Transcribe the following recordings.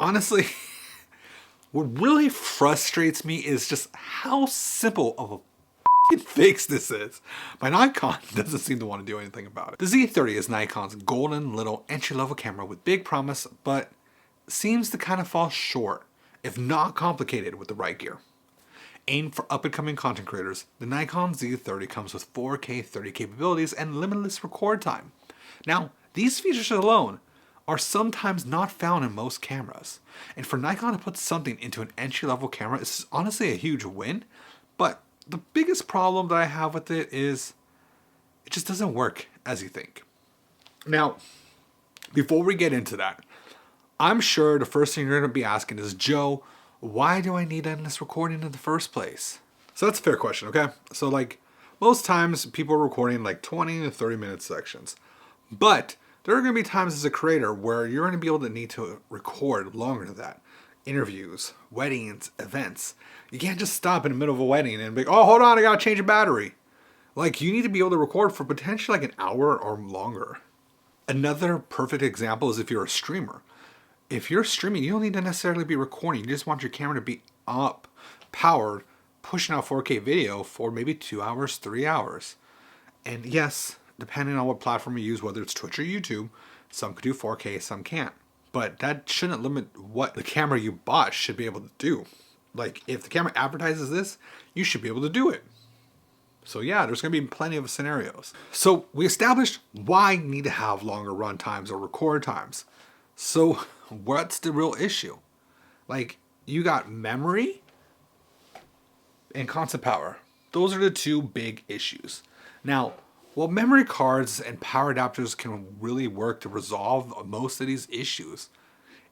honestly, what really frustrates me is just how simple of a fix this is. But Nikon doesn't seem to want to do anything about it. The Z30 is Nikon's golden little entry-level camera with big promise, but seems to kind of fall short, if not complicated, with the right gear. Aimed for up-and-coming content creators, the Nikon Z30 comes with 4K 30 capabilities and limitless record time. Now, these features alone are sometimes not found in most cameras, and for Nikon to put something into an entry-level camera is honestly a huge win, but the biggest problem that I have with it is it just doesn't work as you think. Now, before we get into that, I'm sure the first thing you're going to be asking is, Joe, why do I need endless recording in the first place? So that's a fair question, okay? So like most times people are recording like 20 to 30 minute sections. But there are going to be times as a creator where you're going to be able to need to record longer than that. Interviews, weddings, events. You can't just stop in the middle of a wedding and be like, oh, hold on, I got to change a battery. Like you need to be able to record for potentially like an hour or longer. Another perfect example is if you're a streamer. If you're streaming, you don't need to necessarily be recording. You just want your camera to be up, powered, pushing out 4K video for maybe 2 hours, 3 hours. And yes, depending on what platform you use, whether it's Twitch or YouTube, some could do 4K, some can't. But that shouldn't limit what the camera you bought should be able to do. Like, if the camera advertises this, you should be able to do it. So yeah, there's going to be plenty of scenarios. So we established why you need to have longer run times or record times. So what's the real issue? Like, you got memory and constant power. Those are the two big issues. Now, while memory cards and power adapters can really work to resolve most of these issues,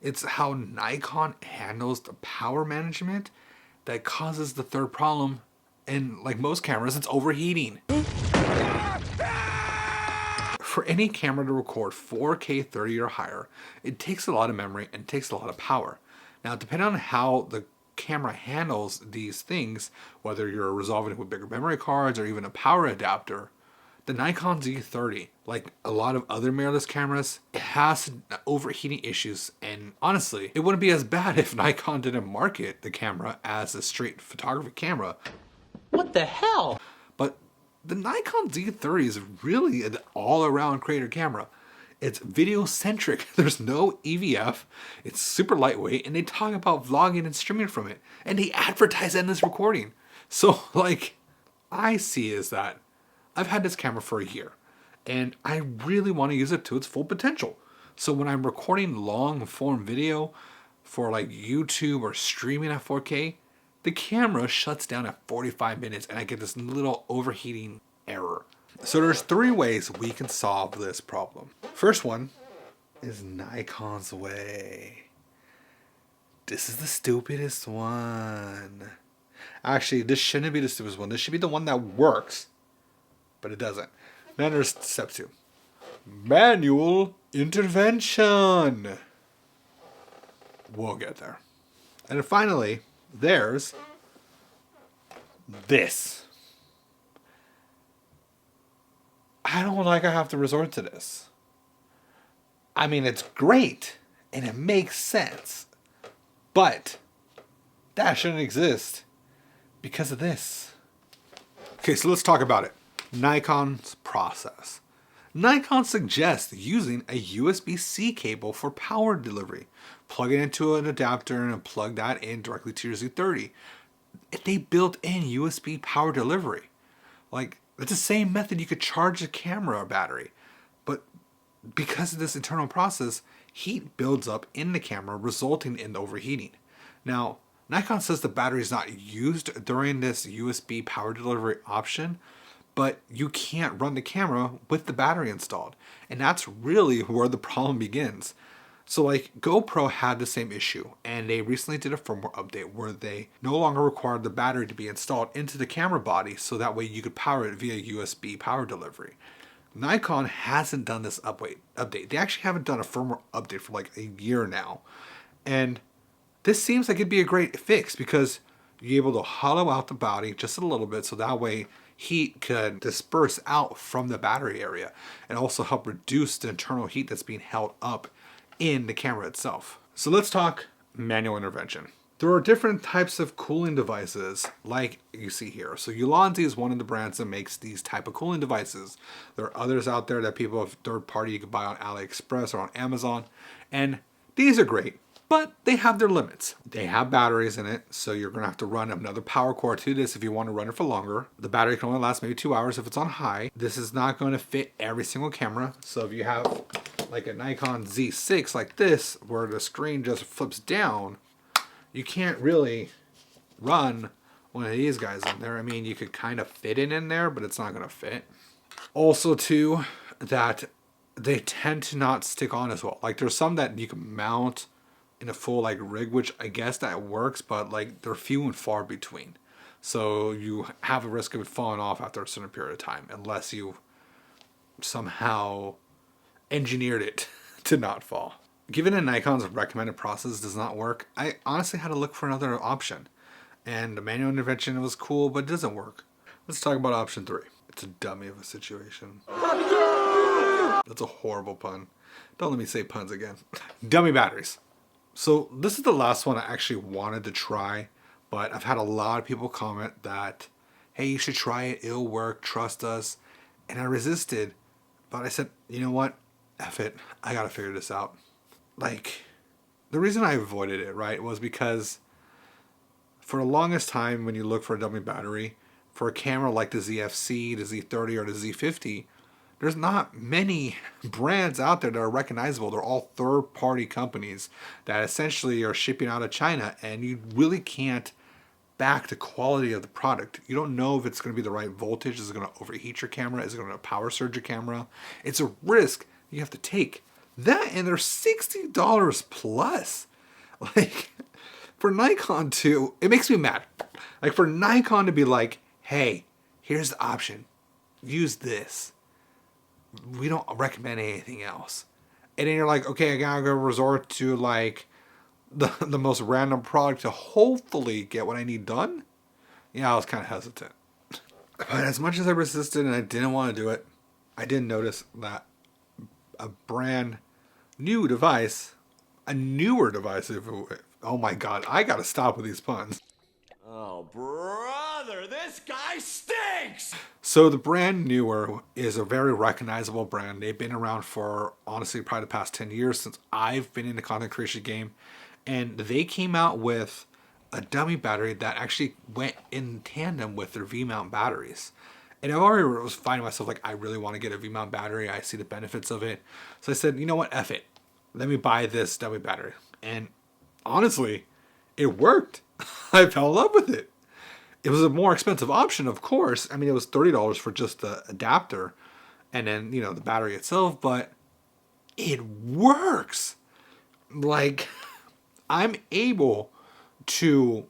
it's how Nikon handles the power management that causes the third problem. And like most cameras, it's overheating. For any camera to record 4K 30 or higher, it takes a lot of memory and takes a lot of power. Now, depending on how the camera handles these things, whether you're resolving it with bigger memory cards or even a power adapter, the Nikon Z30, like a lot of other mirrorless cameras, it has overheating issues, and honestly, it wouldn't be as bad if Nikon didn't market the camera as a straight photography camera. What the hell? But the Nikon Z30 is really an all-around creator camera. It's video-centric. There's no EVF. It's super lightweight, and they talk about vlogging and streaming from it. And they advertise endless recording. So, like, I see is that I've had this camera for a year, and I really want to use it to its full potential. So when I'm recording long-form video for, like, YouTube or streaming at 4K, the camera shuts down at 45 minutes and I get this little overheating error. So there's 3 ways we can solve this problem. First one is Nikon's way. This is the stupidest one. Actually, this shouldn't be the stupidest one. This should be the one that works, but it doesn't. Then there's step 2. Manual intervention. We'll get there. And then finally, there's this. I don't like I have to resort to this. I mean, it's great and it makes sense, but that shouldn't exist because of this. Okay, so let's talk about it. Nikon's process. Nikon suggests using a USB-C cable for power delivery. Plug it into an adapter and plug that in directly to your Z30. They built in USB power delivery. Like, it's the same method you could charge a camera or battery. But because of this internal process, heat builds up in the camera, resulting in overheating. Now, Nikon says the battery is not used during this USB power delivery option, but you can't run the camera with the battery installed. And that's really where the problem begins. So like GoPro had the same issue, and they recently did a firmware update where they no longer required the battery to be installed into the camera body, so that way you could power it via USB power delivery. Nikon hasn't done this update. They actually haven't done a firmware update for like a year now. And this seems like it'd be a great fix because you're able to hollow out the body just a little bit, so that way heat could disperse out from the battery area and also help reduce the internal heat that's being held up in the camera itself. So let's talk manual intervention. There are different types of cooling devices like you see here. So Ulanzi is one of the brands that makes these type of cooling devices. There are others out there that people have third party you can buy on AliExpress or on Amazon. And these are great, but they have their limits. They have batteries in it, so you're gonna have to run another power cord to this if you want to run it for longer. The battery can only last maybe 2 hours if it's on high. This is not going to fit every single camera. So if you have like a Nikon Z6 like this, where the screen just flips down, you can't really run one of these guys in there. I mean, you could kind of fit it in there, but it's not going to fit. Also, too, that they tend to not stick on as well. Like, there's some that you can mount in a full, like, rig, which I guess that works, but, like, they're few and far between. So you have a risk of it falling off after a certain period of time, unless you somehow engineered it to not fall. Given that Nikon's recommended process does not work, I honestly had to look for another option. And the manual intervention was cool, but it doesn't work. Let's talk about option 3. It's a dummy of a situation. That's a horrible pun. Don't let me say puns again. Dummy batteries. So this is the last one I actually wanted to try, but I've had a lot of people comment that, hey, you should try it, it'll work, trust us. And I resisted, but I said, you know what? F it, I gotta figure this out. Like, the reason I avoided it, right, was because for the longest time when you look for a dummy battery, for a camera like the ZFC, the Z30, or the Z50, there's not many brands out there that are recognizable. They're all third-party companies that essentially are shipping out of China, and you really can't back the quality of the product. You don't know if it's going to be the right voltage. Is it going to overheat your camera? Is it going to power surge your camera? It's a risk you have to take. That, and they're $60 plus. Like, for Nikon to, it makes me mad. Like, for Nikon to be like, hey, here's the option. Use this. We don't recommend anything else. And then you're like, okay, I gotta go resort to like the most random product to hopefully get what I need done. Yeah, I was kind of hesitant. But as much as I resisted and I didn't want to do it, I did notice that a brand new device, a newer device, oh my god, I gotta stop with these puns. Oh, brother, this guy stinks! So the brand newer is a very recognizable brand. They've been around for, honestly, probably the past 10 years since I've been in the content creation game. And they came out with a dummy battery that actually went in tandem with their V-mount batteries. And I already was finding myself like, I really want to get a V-mount battery. I see the benefits of it. So I said, you know what, F it. Let me buy this dummy battery. And honestly, it worked. I fell in love with it. It was a more expensive option, of course. I mean, it was $30 for just the adapter and then, you know, the battery itself, but it works. Like, I'm able to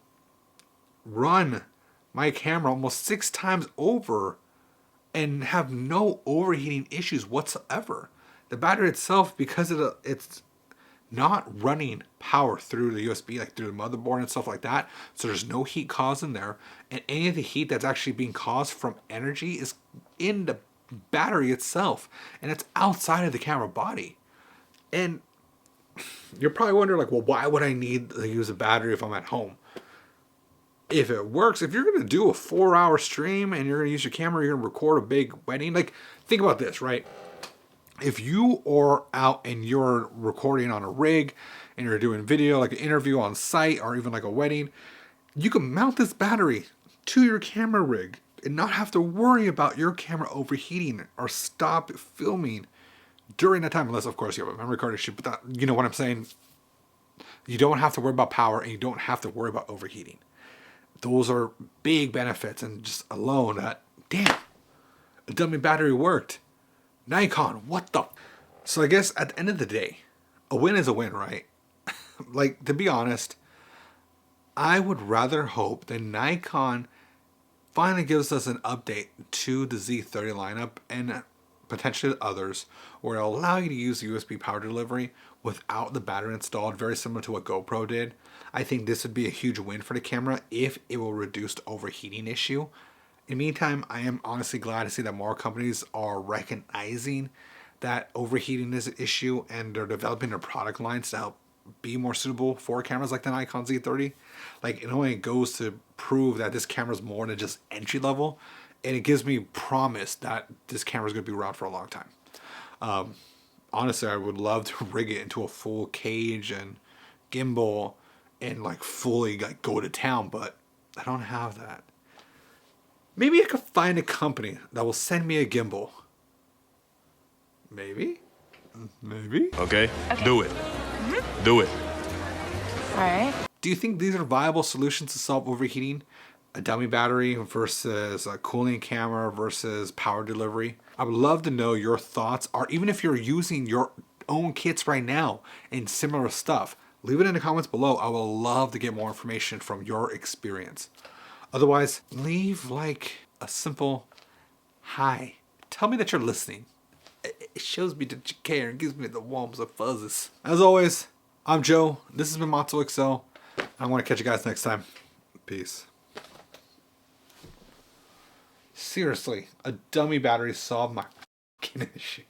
run my camera almost 6 times over and have no overheating issues whatsoever. The battery itself, because it's not running power through the USB, like through the motherboard and stuff like that, so there's no heat caused in there, and any of the heat that's actually being caused from energy is in the battery itself, and it's outside of the camera body. And you're probably wondering, like, well, why would I need to use a battery if I'm at home? If it works, if you're going to do a 4-hour stream and you're going to use your camera, you're going to record a big wedding, like, think about this, right? If you are out and you're recording on a rig and you're doing video, like an interview on site or even like a wedding, you can mount this battery to your camera rig and not have to worry about your camera overheating or stop filming during that time. Unless, of course, you have a memory card issue, but that, you know what I'm saying? You don't have to worry about power and you don't have to worry about overheating. Those are big benefits, and just alone that, damn, a dummy battery worked. Nikon, what the? So I guess at the end of the day, a win is a win, right? Like, to be honest, I would rather hope that Nikon finally gives us an update to the Z30 lineup and potentially others, where it'll allow you to use USB power delivery without the battery installed, very similar to what GoPro did. I think this would be a huge win for the camera if it will reduce the overheating issue. In the meantime, I am honestly glad to see that more companies are recognizing that overheating is an issue and they're developing their product lines to help be more suitable for cameras like the Nikon Z30. Like, it only goes to prove that this camera is more than just entry level, and it gives me promise that this camera is going to be around for a long time. Honestly, I would love to rig it into a full cage and gimbal and like fully like go to town, but I don't have that. Maybe I could find a company that will send me a gimbal. Maybe? Maybe? Okay. Do it. Do it. All right. Do you think these are viable solutions to solve overheating? A dummy battery versus a cooling camera versus power delivery? I would love to know your thoughts, or even if you're using your own kits right now and similar stuff, leave it in the comments below. I would love to get more information from your experience. Otherwise, leave like a simple hi. Tell me that you're listening. It shows me that you care and gives me the warms and fuzzes. As always, I'm Joe. This has been Matzo XL. I want to catch you guys next time. Peace. Seriously, a dummy battery solved my issue.